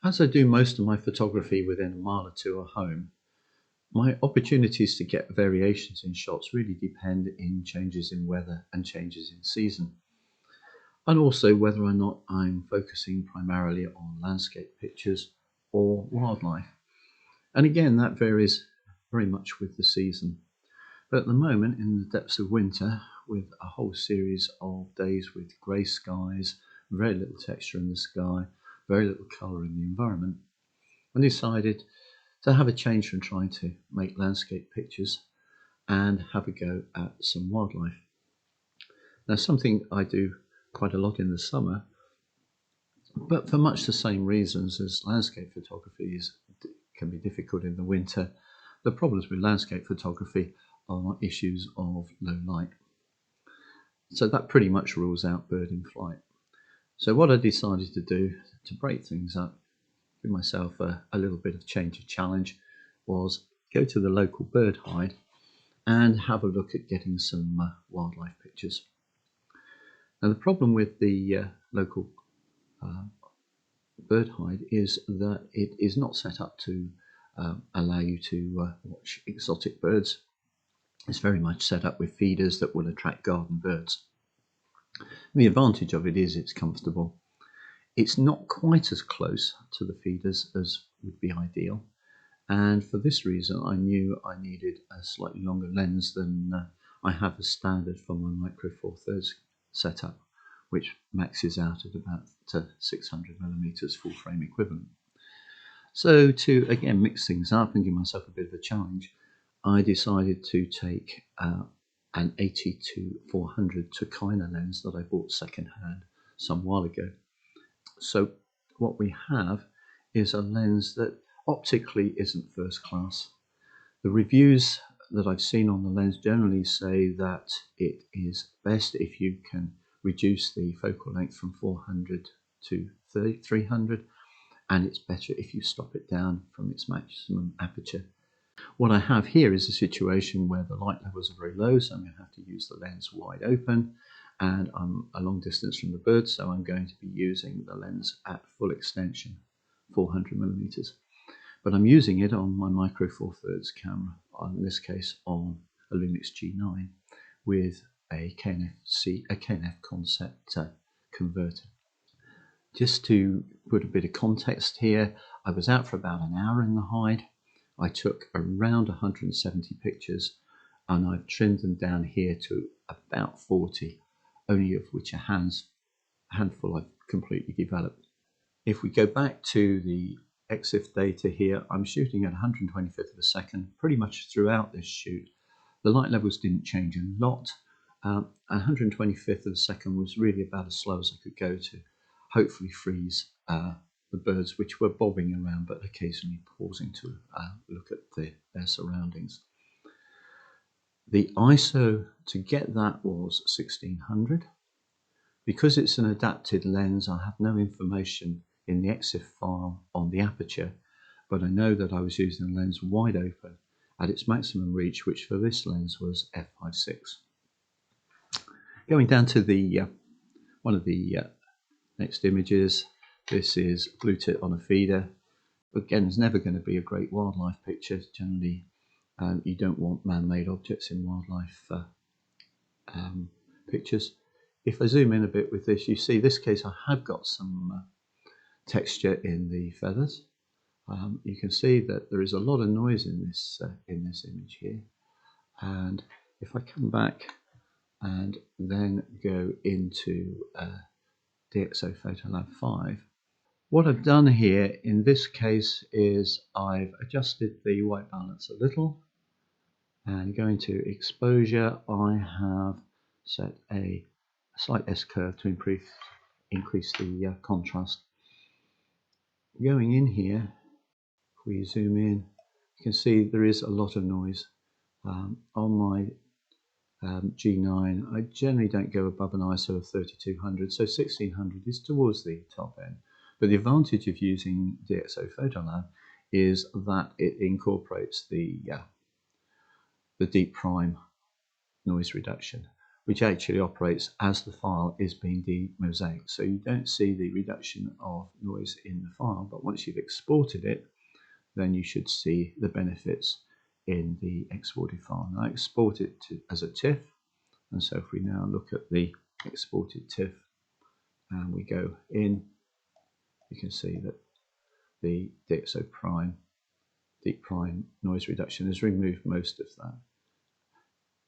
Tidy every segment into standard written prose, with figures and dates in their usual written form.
As I do most of my photography within a mile or two of home, my opportunities to get variations in shots really depend in changes in weather and changes in season, and also whether or not I'm focusing primarily on landscape pictures or wildlife. And again, that varies very much with the season. But at the moment, in the depths of winter, with a whole series of days with grey skies, very little texture in the sky, very little colour in the environment, I decided to have a change from trying to make landscape pictures and have a go at some wildlife. Now, something I do quite a lot in the summer, but for much the same reasons as landscape photography can be difficult in the winter. The problems with landscape photography are issues of low light. So that pretty much rules out bird in flight. So what I decided to do to break things up, give myself a little bit of change of challenge, was go to the local bird hide and have a look at getting some wildlife pictures. Now, the problem with the local bird hide is that it is not set up to allow you to watch exotic birds. It's very much set up with feeders that will attract garden birds. The advantage of it is it's comfortable. It's not quite as close to the feeders as would be ideal, and for this reason I knew I needed a slightly longer lens than I have as standard for my Micro Four Thirds setup, which maxes out at about 600mm full frame equivalent. So to again mix things up and give myself a bit of a challenge, I decided to take an 80-400 Tokina lens that I bought secondhand some while ago. So what we have is a lens that optically isn't first class. The reviews that I've seen on the lens generally say that it is best if you can reduce the focal length from 400 to 300, and it's better if you stop it down from its maximum aperture. What I have here is a situation where the light levels are very low, so I'm going to have to use the lens wide open, and I'm a long distance from the bird, so I'm going to be using the lens at full extension, 400mm. But I'm using it on my Micro Four Thirds camera, in this case on a Lumix G9 with a KNF concept converter. Just to put a bit of context here, I was out for about an hour in the hide. I took around 170 pictures, and I've trimmed them down here to about 40, only of which a handful I've completely developed. If we go back to the EXIF data here, I'm shooting at 125th of a second pretty much throughout this shoot. The light levels didn't change a lot. 125th of a second was really about as slow as I could go to hopefully freeze the birds, which were bobbing around but occasionally pausing to look at their surroundings. The ISO to get that was 1600. Because it's an adapted lens, I have no information in the EXIF file on the aperture, but I know that I was using the lens wide open at its maximum reach, which for this lens was f/5.6. Going down to the one of the next images, this is blue tit on a feeder. Again, it's never going to be a great wildlife picture. Generally, you don't want man-made objects in wildlife pictures. If I zoom in a bit with this, you see this case I have got some texture in the feathers. You can see that there is a lot of noise in this image here. And if I come back and then go into DxO Photolab 5, what I've done here in this case is I've adjusted the white balance a little, and going to exposure, I have set a slight S-curve to increase the contrast. Going in here, if we zoom in, you can see there is a lot of noise. On my G9, I generally don't go above an ISO of 3200, so 1600 is towards the top end. But the advantage of using DxO Photolab is that it incorporates the deep prime noise reduction, which actually operates as the file is being demosaicked. So you don't see the reduction of noise in the file, but once you've exported it, then you should see the benefits in the exported file. And I export it as a TIFF, and so if we now look at the exported TIFF and we go in, you can see that the DxO Prime, Deep Prime noise reduction has removed most of that.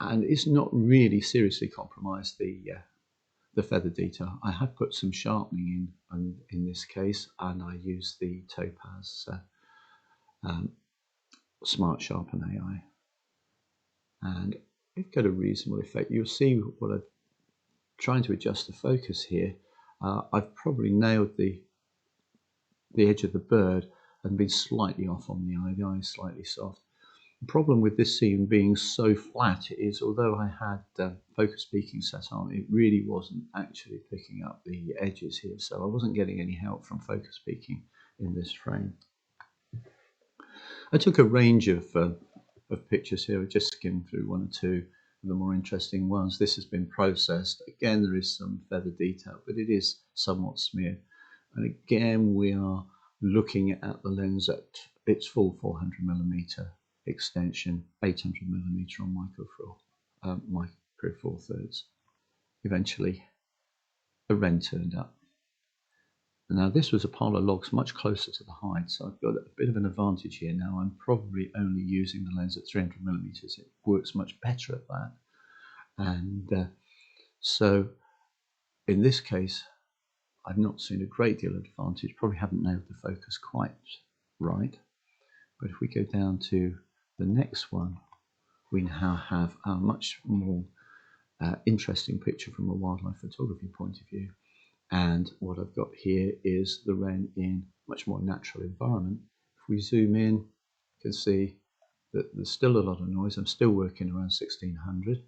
And it's not really seriously compromised the feather detail. I have put some sharpening in this case, and I use the Topaz Smart Sharpen AI, and it got a reasonable effect. You'll see what I'm trying to adjust the focus here. I've probably nailed the edge of the bird and been slightly off on the eye. The eye is slightly soft. The problem with this scene being so flat is, although I had focus peaking set on, it really wasn't actually picking up the edges here, so I wasn't getting any help from focus peaking in this frame. I took a range of pictures here. I just skimmed through one or two of the more interesting ones. This has been processed. Again, there is some feather detail, but it is somewhat smeared. And again, we are looking at the lens at its full 400mm extension, 800mm on micro four thirds. Eventually, a wren turned up. Now this was a polar logs much closer to the hide, so I've got a bit of an advantage here now. I'm probably only using the lens at 300mm. It works much better at that. And so in this case, I've not seen a great deal of advantage. Probably haven't nailed the focus quite right. But if we go down to the next one, we now have a much more interesting picture from a wildlife photography point of view. And what I've got here is the wren in much more natural environment. If we zoom in, you can see that there's still a lot of noise. I'm still working around 1600,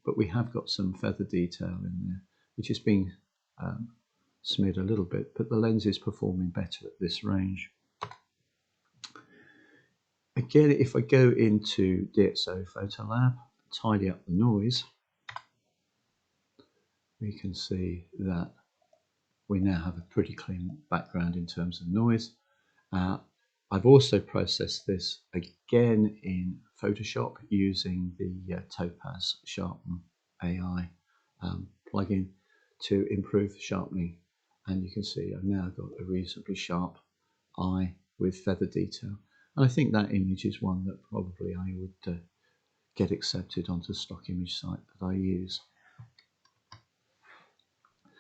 but we have got some feather detail in there, which is being smeared a little bit, but the lens is performing better at this range. Again, if I go into DxO Photolab, tidy up the noise, we can see that we now have a pretty clean background in terms of noise. I've also processed this again in Photoshop using the Topaz Sharpen AI plugin to improve the sharpening, and you can see I've now got a reasonably sharp eye with feather detail. And I think that image is one that probably I would get accepted onto the stock image site that I use.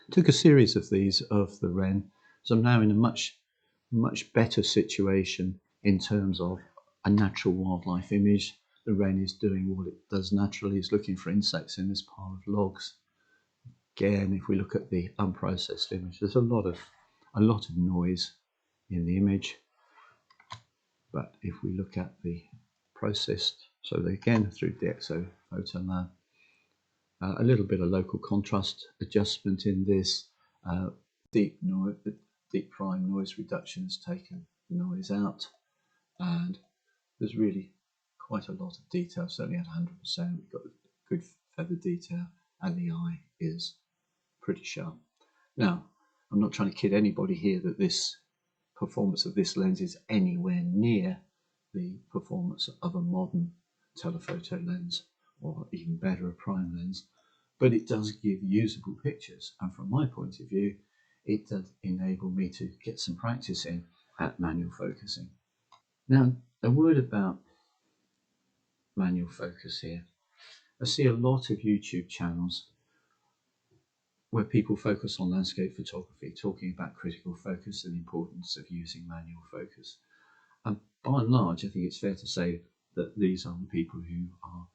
Took a series of these of the wren, so I'm now in a much better situation in terms of a natural wildlife image. The wren is doing what it does naturally, is looking for insects in this pile of logs. Again, if we look at the unprocessed image, there's a lot of noise in the image. But if we look at the processed, so again through DxO Photolab, a little bit of local contrast adjustment in this. Deep Prime noise reduction has taken noise out, and there's really quite a lot of detail, certainly at 100%. We've got good feather detail, and the eye is pretty sharp. Now, I'm not trying to kid anybody here that this performance of this lens is anywhere near the performance of a modern telephoto lens, or even better, a prime lens, but it does give usable pictures, and from my point of view, it does enable me to get some practice in at manual focusing. Now, a word about manual focus here. I see a lot of YouTube channels where people focus on landscape photography, talking about critical focus and the importance of using manual focus. And by and large, I think it's fair to say that these are the people who are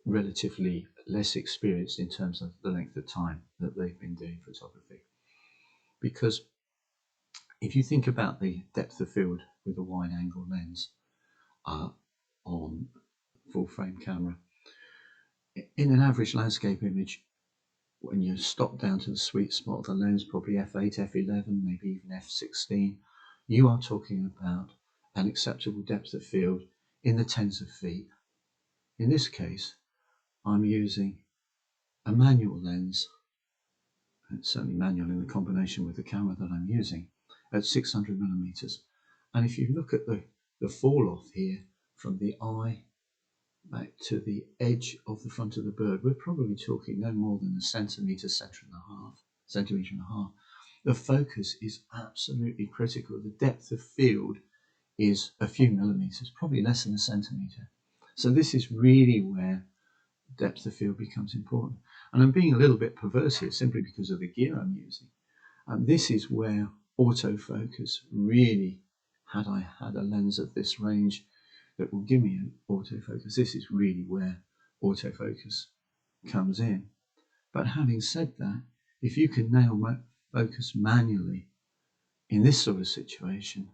relatively less experienced in terms of the length of time that they've been doing photography. Because if you think about the depth of field with a wide angle lens on full frame camera, in an average landscape image, when you stop down to the sweet spot of the lens, probably f8, f11, maybe even f16, you are talking about an acceptable depth of field in the tens of feet. In this case, I'm using a manual lens, it's certainly manual in the combination with the camera that I'm using, at 600mm. And if you look at the fall off here from the eye back to the edge of the front of the bird, we're probably talking no more than a centimetre, centimetre and a half. The focus is absolutely critical. The depth of field is a few millimetres, probably less than a centimetre. So this is really where depth of field becomes important. And I'm being a little bit perverse here simply because of the gear I'm using. And this is where autofocus really, had I had a lens of this range that will give me an autofocus, this is really where autofocus comes in. But having said that, if you can nail focus manually in this sort of situation,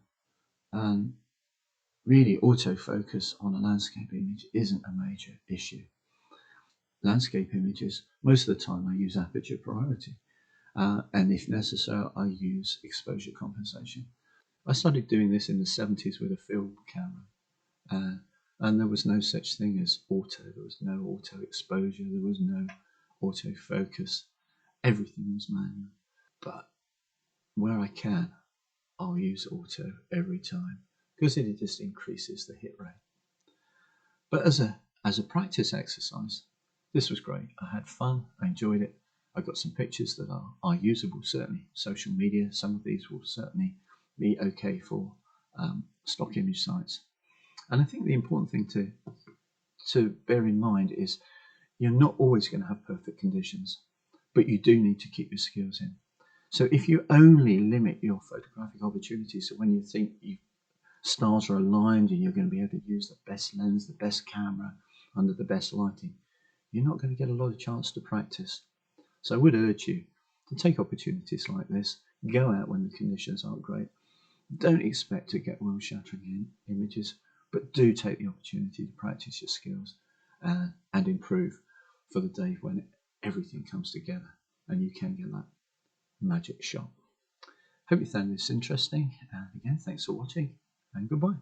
really autofocus on a landscape image isn't a major issue. Landscape images, most of the time I use aperture priority, and if necessary I use exposure compensation. I started doing this in the 70s with a film camera, and there was no such thing as auto. There was no auto exposure, there was no autofocus. Everything was manual. But where I can, I'll use auto every time because it just increases the hit rate. But as a practice exercise, this was great. I had fun, I enjoyed it. I got some pictures that are usable, certainly. Social media, some of these will certainly be okay for stock image sites. And I think the important thing to bear in mind is you're not always going to have perfect conditions, but you do need to keep your skills in. So if you only limit your photographic opportunities to when you think stars are aligned and you're going to be able to use the best lens, the best camera, under the best lighting, you're not going to get a lot of chance to practice. So I would urge you to take opportunities like this, go out when the conditions aren't great. Don't expect to get world-shattering images, but do take the opportunity to practice your skills and improve for the day when everything comes together and you can get that magic shot. Hope you found this interesting, and again, thanks for watching and goodbye.